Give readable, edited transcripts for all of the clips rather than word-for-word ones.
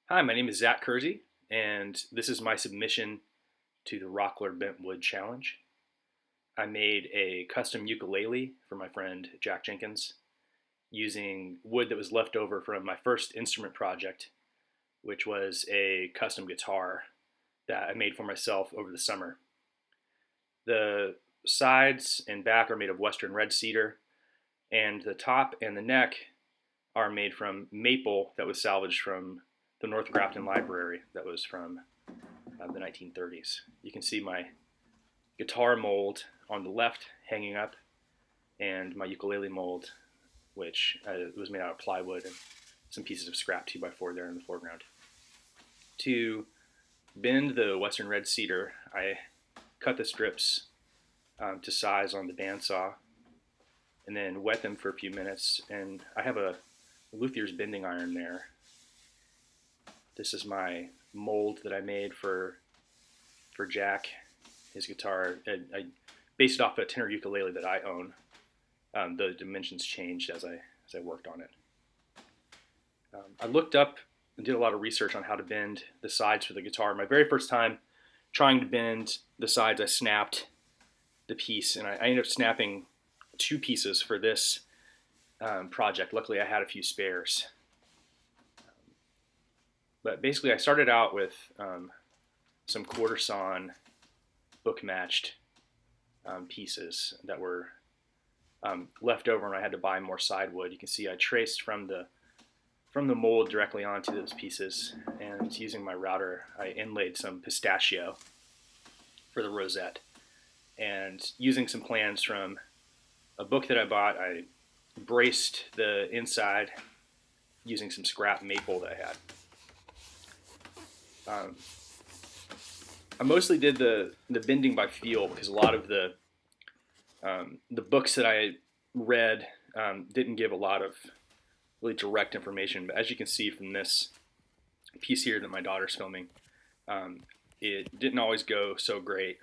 Hi, my name is Zach Kersey, and this is my submission to the Rockler Bent Wood Challenge. I made a custom ukulele for my friend Jack Jenkins using wood that was left over from my first instrument project, which was a custom guitar that I made for myself over the summer. The sides and back are made of western red cedar, and the top and the neck are made from maple that was salvaged from the North Grafton Library that was from the 1930s. You can see my guitar mold on the left hanging up, and my ukulele mold, which was made out of plywood and some pieces of scrap 2x4 there in the foreground. To bend the western red cedar, I cut the strips to size on the bandsaw and then wet them for a few minutes. And I have a Luthiers bending iron there. This is my mold that I made for Jack, his guitar. I based it off a tenor ukulele that I own. The dimensions changed as I worked on it. I looked up and did a lot of research on how to bend the sides for the guitar. My very first time trying to bend the sides, I snapped the piece, and I ended up snapping two pieces for this project. Luckily, I had a few spares. But basically, I started out with some quarter sawn book matched pieces that were left over, and I had to buy more side wood. You can see I traced from the mold directly onto those pieces, and using my router, I inlaid some pistachio for the rosette. And using some plans from a book that I bought, I braced the inside using some scrap maple that I had. I mostly did the bending by feel because a lot of the books that I read didn't give a lot of really direct information. But as you can see from this piece here that my daughter's filming, it didn't always go so great.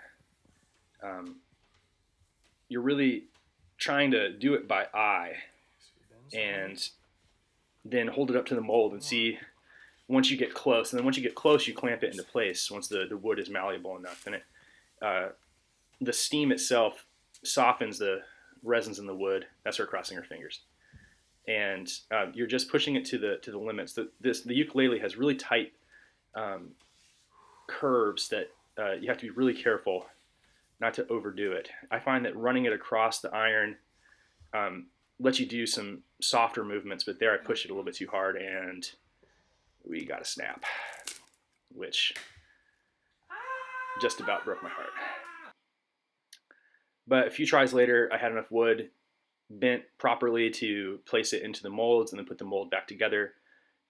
You're really trying to do it by eye and then hold it up to the mold and see once you get close. And then once you get close, you clamp it into place once the wood is malleable enough. And the steam itself softens the resins in the wood. That's her crossing her fingers. And you're just pushing it to the limits. The ukulele has really tight curves that you have to be really careful not to overdo it. I find that running it across the iron lets you do some softer movements, but there I pushed it a little bit too hard, and we got a snap, which just about broke my heart. But a few tries later, I had enough wood bent properly to place it into the molds and then put the mold back together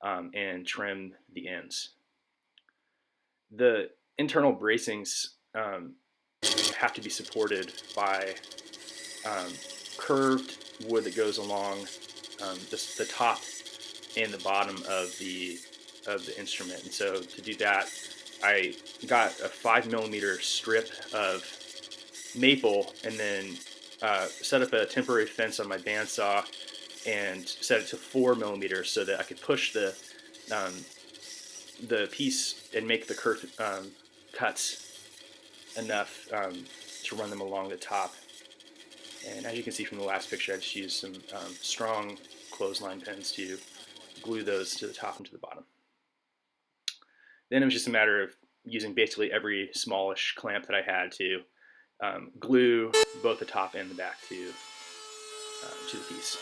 and trim the ends. The internal bracings have to be supported by curved wood that goes along the top and the bottom of the instrument. And so to do that, I got a 5mm strip of maple and then set up a temporary fence on my bandsaw and set it to 4mm so that I could push the piece and make the cuts enough to run them along the top. And as you can see from the last picture, I just used some strong clothesline pins to glue those to the top and to the bottom. Then it was just a matter of using basically every smallish clamp that I had to glue both the top and the back to the piece.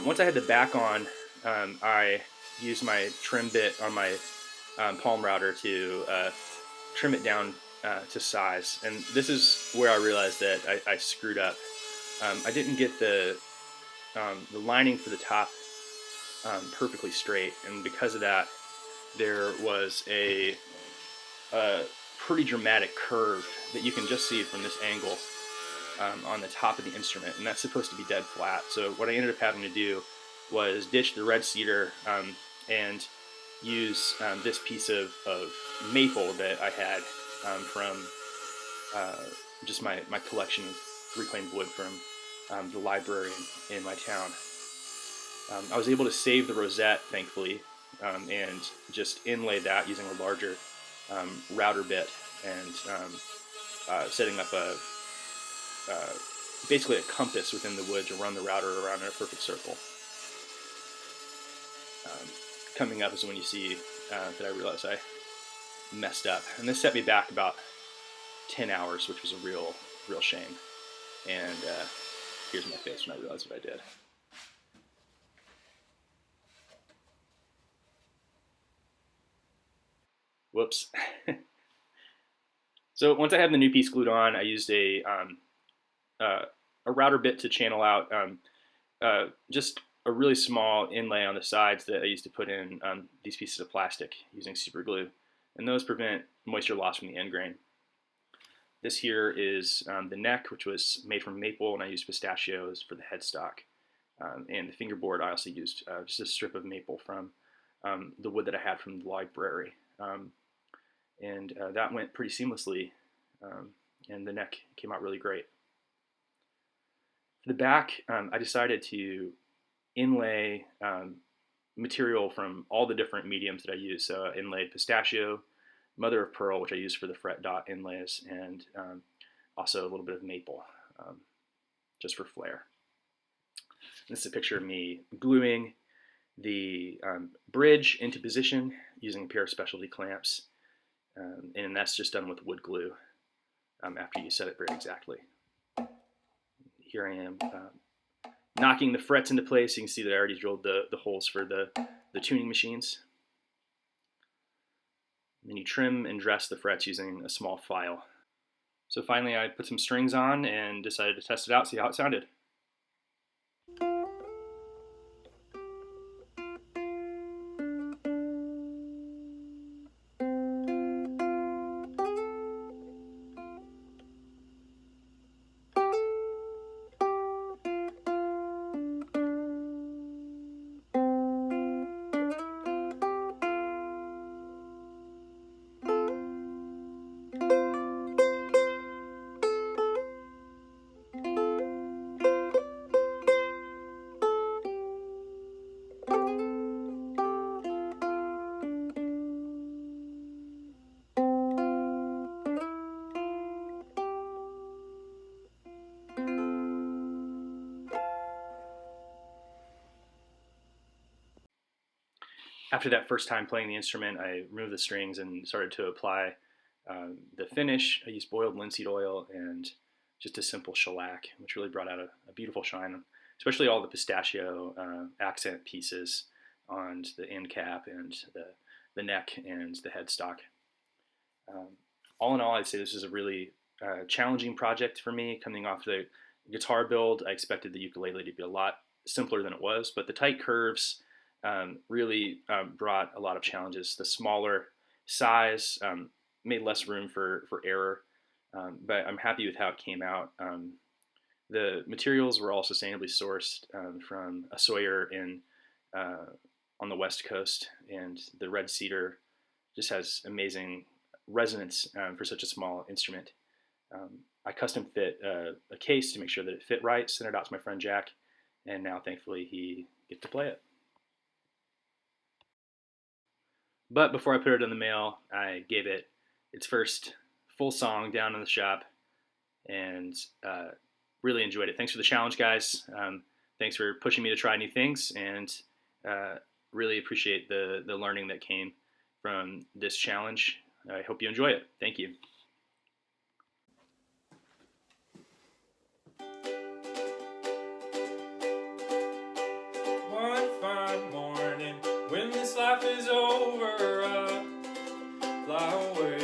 Once I had the back on, I used my trim bit on my palm router to trim it down to size. And this is where I realized that I screwed up. I didn't get the lining for the top perfectly straight, and because of that, there was a pretty dramatic curve that you can just see from this angle on the top of the instrument, and that's supposed to be dead flat. So what I ended up having to do was ditch the red cedar and use this piece of maple that I had from just my collection of reclaimed wood from the library in my town. I was able to save the rosette, thankfully, and just inlay that using a larger router bit and setting up basically a compass within the wood to run the router around in a perfect circle. Coming up is when you see that I realized I messed up, and this set me back about 10 hours, which was a real shame. And here's my face when I realized what I did. Whoops. So once I had the new piece glued on, I used a router bit to channel out just a really small inlay on the sides that I used to put in these pieces of plastic using super glue, and those prevent moisture loss from the end grain. This here is the neck, which was made from maple, and I used pistachios for the headstock. And the fingerboard, I also used just a strip of maple from the wood that I had from the library. And that went pretty seamlessly, and the neck came out really great. For the back, I decided to inlay material from all the different mediums that I use. So I inlaid pistachio, mother of pearl, which I use for the fret dot inlays, and also a little bit of maple, just for flair. This is a picture of me gluing the bridge into position using a pair of specialty clamps, and that's just done with wood glue after you set it very exactly. Here I am knocking the frets into place. You can see that I already drilled the holes for the tuning machines. And then you trim and dress the frets using a small file. So finally I put some strings on and decided to test it out, see how it sounded. After that first time playing the instrument, I removed the strings and started to apply the finish. I used boiled linseed oil and just a simple shellac, which really brought out a beautiful shine, especially all the pistachio accent pieces on the end cap and the neck and the headstock. All in all, I'd say this is a really challenging project for me. Coming off the guitar build, I expected the ukulele to be a lot simpler than it was, but the tight curves really brought a lot of challenges. The smaller size made less room for error, but I'm happy with how it came out. The materials were all sustainably sourced from a Sawyer on the West Coast, and the red cedar just has amazing resonance for such a small instrument. I custom fit a case to make sure that it fit right, sent it out to my friend Jack, and now thankfully he gets to play it. But before I put it in the mail, I gave it its first full song down in the shop, and really enjoyed it. Thanks for the challenge, guys. Thanks for pushing me to try new things, and really appreciate the learning that came from this challenge. I hope you enjoy it. Thank you. One fine morning, when this life is over, I'll fly away.